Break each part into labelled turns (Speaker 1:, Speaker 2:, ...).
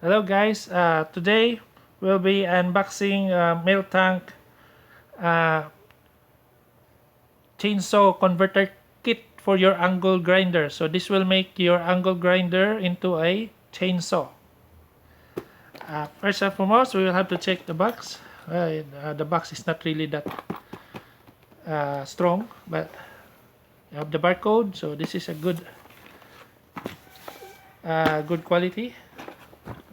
Speaker 1: Hello guys, today we'll be unboxing milk tank uh, chainsaw converter kit for your angle grinder. So this will make your angle grinder into a chainsaw. First and foremost, we will have to check the box. The box is not really that strong, but you have the barcode. So this is a good quality.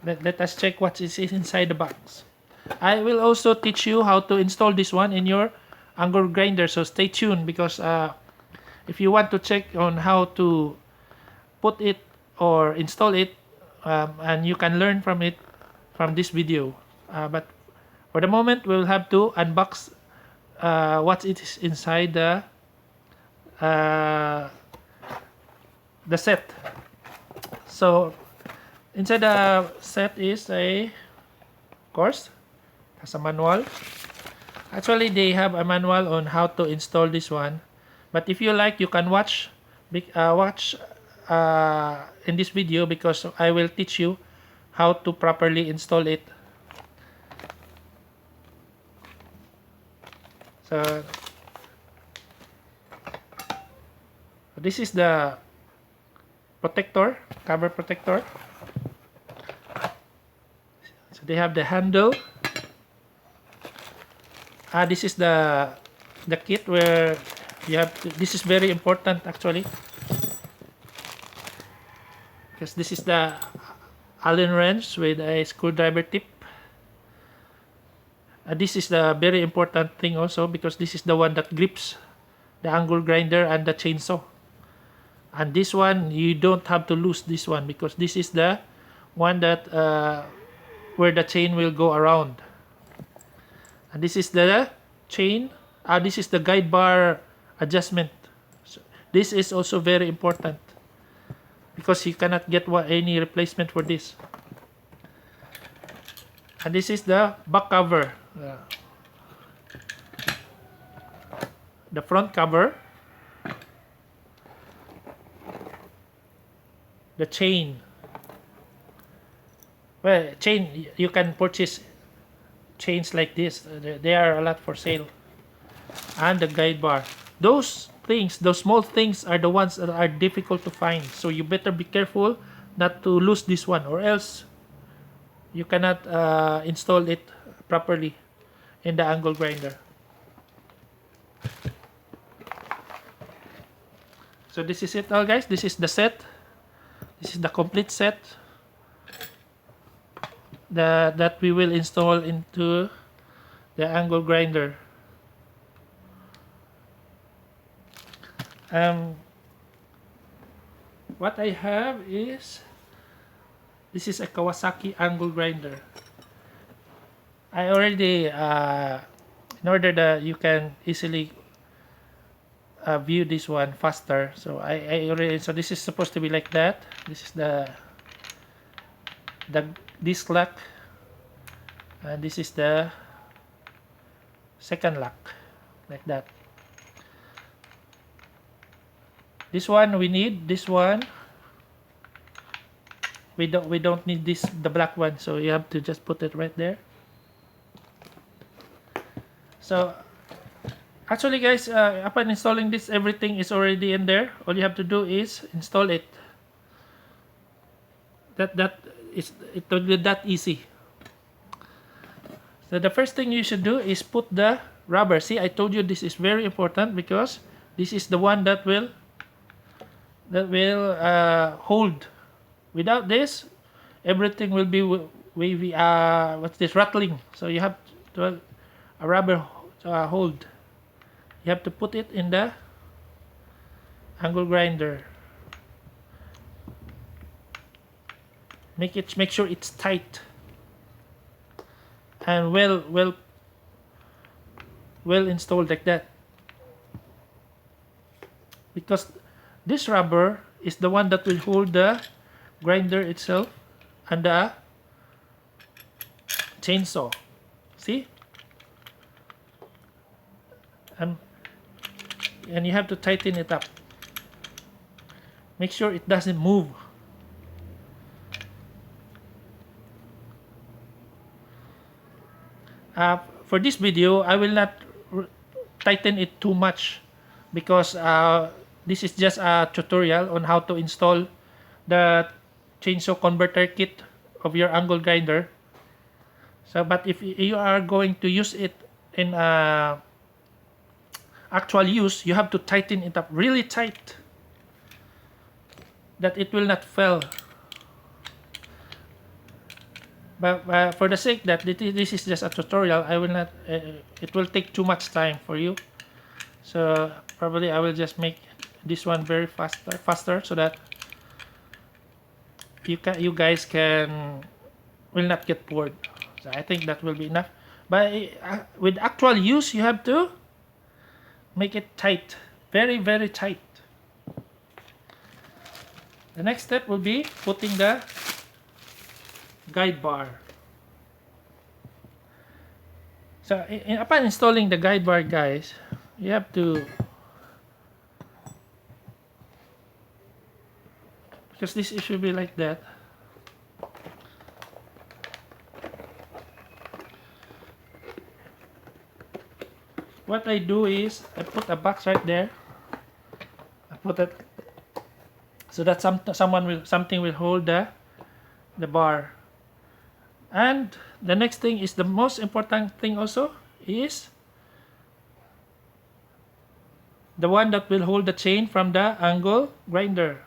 Speaker 1: Let us check what is inside the box. I will also teach you how to install this one in your angle grinder, so stay tuned because if you want to check on how to put it or install it, and you can learn from it from this video. But for the moment, we'll have to unbox what it is inside uh, the set. So inside the set is a course has a manual. Actually, they have a manual on how to install this one. But if you like, you can watch in this video because I will teach you how to properly install it. So this is the protector, cover protector. So they have the handle. This is the kit where you have to, this is very important actually because this is the Allen wrench with a screwdriver tip. This is the very important thing also because this is the one that grips the angle grinder and the chainsaw. And this one you don't have to lose this one because this is the one that where the chain will go around. And this is the chain. This is the guide bar adjustment. So this is also very important because you cannot get any replacement for this. And this is the back cover. The front cover. The chain. Well, chain, you can purchase chains like this. They are a lot for sale. And the guide bar. Those things, those small things are the ones that are difficult to find. So you better be careful not to lose this one or else you cannot install it properly in the angle grinder. So this is it all guys. This is the set. This is the complete set that we will install into the angle grinder. What I have is this is a Kawasaki angle grinder. I already in order that you can easily view this one faster. So I already, so this is supposed to be like that. This is the disc lock, and this is the second lock, like that. This one we need. This one we don't need this, the black one. So you have to just put it right there. So actually guys, upon installing this, everything is already in there. All you have to do is install it. It will be that easy. So the first thing you should do is put the rubber. See, I told you this is very important because this is the one that will hold. Without this, everything will be wavy. What's this, rattling? So you have to a rubber hold. You have to put it in the angle grinder. Make sure it's tight and well installed like that, because this rubber is the one that will hold the grinder itself and the chainsaw. See? And you have to tighten it up. Make sure it doesn't move. For this video, I will not tighten it too much because this is just a tutorial on how to install the chainsaw converter kit of your angle grinder. So, but if you are going to use it in actual use, you have to tighten it up really tight that it will not fail. But for the sake that this is just a tutorial, I will not. It will take too much time for you. So probably I will just make this one very faster, so that you guys will not get bored. So I think that will be enough. But with actual use, you have to make it tight, very very tight. The next step will be putting the guide bar. So upon installing the guide bar, guys, you have to, because this should be like that. What I do is I put a box right there. I put it so that something will hold the bar. And the next thing is the most important thing also is the one that will hold the chain from the angle grinder.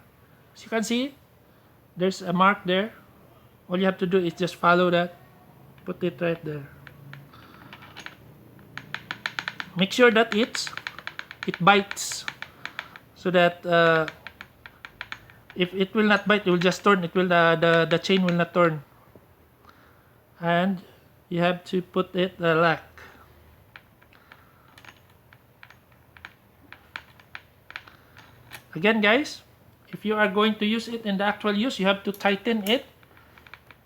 Speaker 1: As you can see, there's a mark there. All you have to do is just follow that. Put it right there. Make sure that it bites, so that if it will not bite, it will just turn. It will the chain will not turn. And you have to put it lock. Again, guys, if you are going to use it in the actual use, you have to tighten it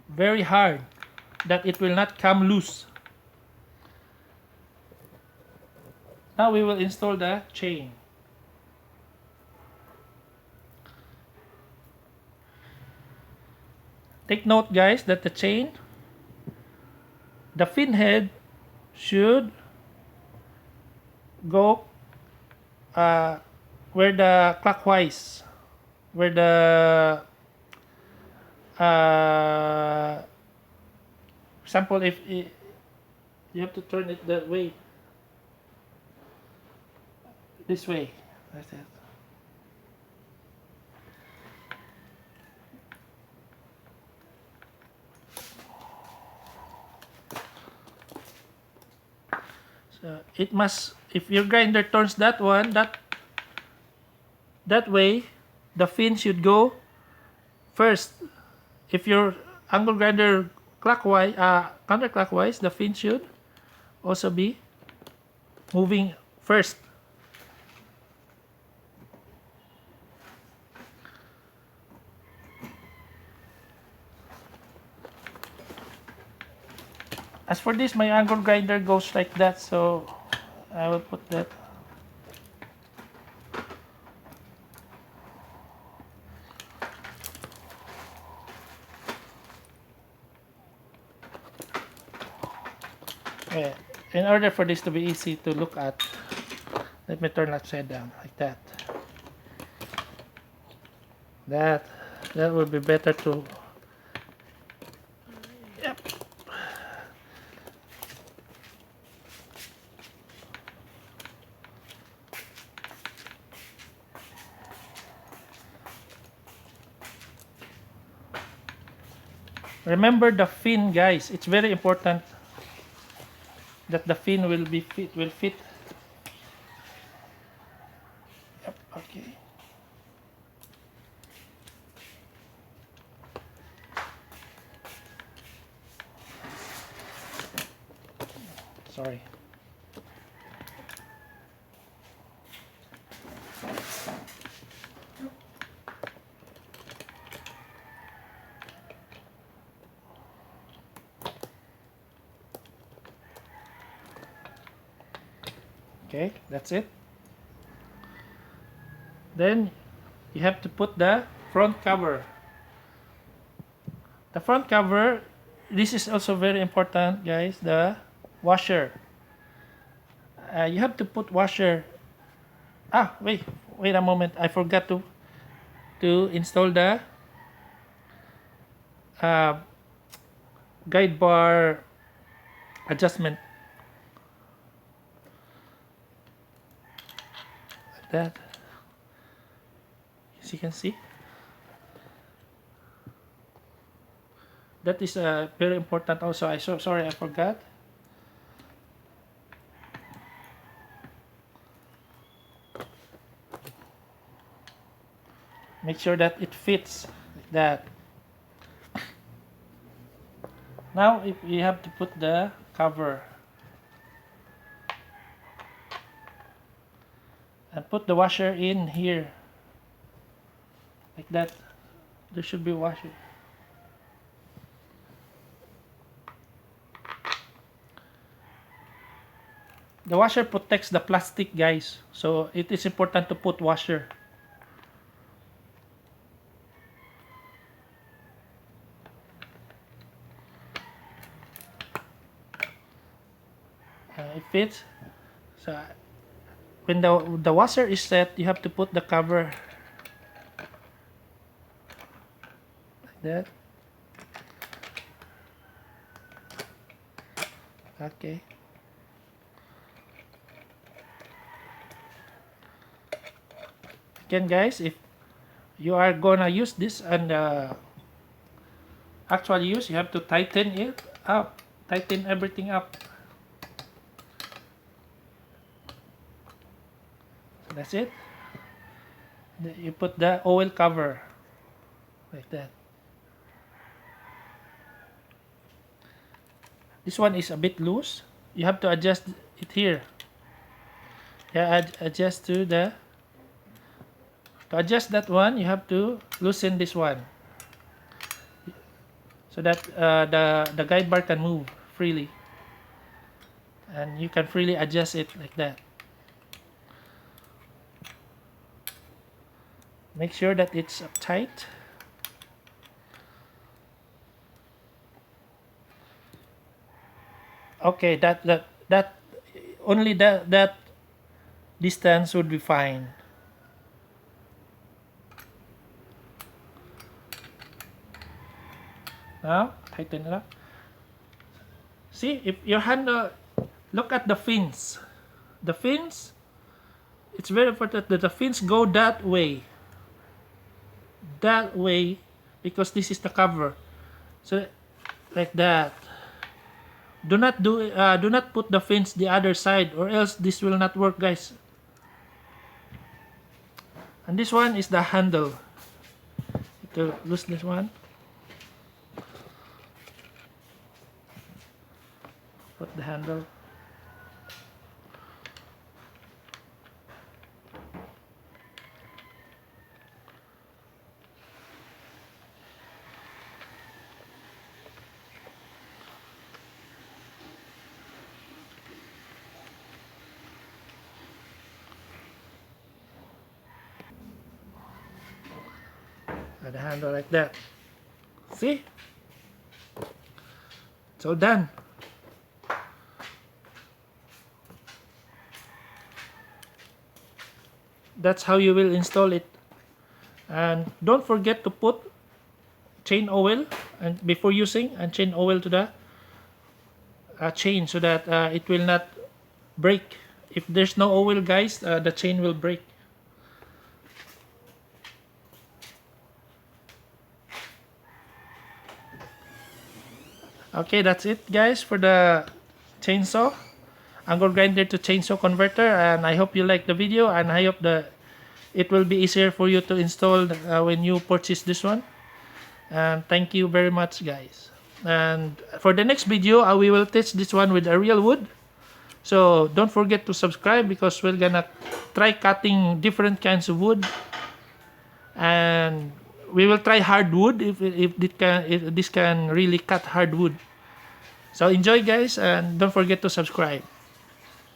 Speaker 1: very hard, that it will not come loose. Now we will install the chain. Take note, guys, that the chain, the fin head should go where the clockwise, where the example, if you have to turn it that way, this way. That's it. So it must, if your grinder turns that one, that way, the fin should go first. If your angle grinder clockwise, counterclockwise, the fin should also be moving first. As for this, my angle grinder goes like that, so I will put that. Okay. In order for this to be easy to look at, let me turn upside down like that. That would be better to. Yep. Remember the fin, guys. It's very important that the fin will fit. Yep, okay. Sorry. Okay, that's it. Then you have to put the front cover. The front cover, this is also very important, guys. washer. You have to put washer. Wait a moment. I forgot to install the uh, guide bar adjustment. Like that. As you can see. That is very important also. Sorry, I forgot. Make sure that it fits like that. Now, if you have to put the cover and put the washer in here like that. There should be washer. The washer protects the plastic, guys, so it is important to put washer. It fits. So when the washer is set, you have to put the cover like that. Okay. Again, guys, if you are gonna use this and actually use, you have to tighten it up, tighten everything up. So that's it. You put the oil cover like that. This one is a bit loose. You have to adjust it here. Yeah, adjust to the. To adjust that one, you have to loosen this one, so that the guide bar can move freely, and you can freely adjust it like that. Make sure that it's tight. Okay, that only that distance would be fine. Now tighten it up. See, if your hand, look at the fins. The fins, it's very important that the fins go that way, because this is the cover. So like that. Do not put the fins the other side, or else this will not work, guys. And this one is the handle. To loosen this one. Put the handle. And the handle like that. See? It's all done. That's how you will install it. And don't forget to put chain oil and before using, and chain oil to the chain, so that it will not break. If there's no oil, guys, the chain will break. Okay, that's it, guys, for the chainsaw, angle grinder to chainsaw converter. And I hope you like the video, and I hope it will be easier for you to install when you purchase this one. And thank you very much, guys. And for the next video, we will test this one with a real wood. So don't forget to subscribe, because we're gonna try cutting different kinds of wood, and we will try hardwood if this can really cut hardwood. So enjoy, guys, and don't forget to subscribe.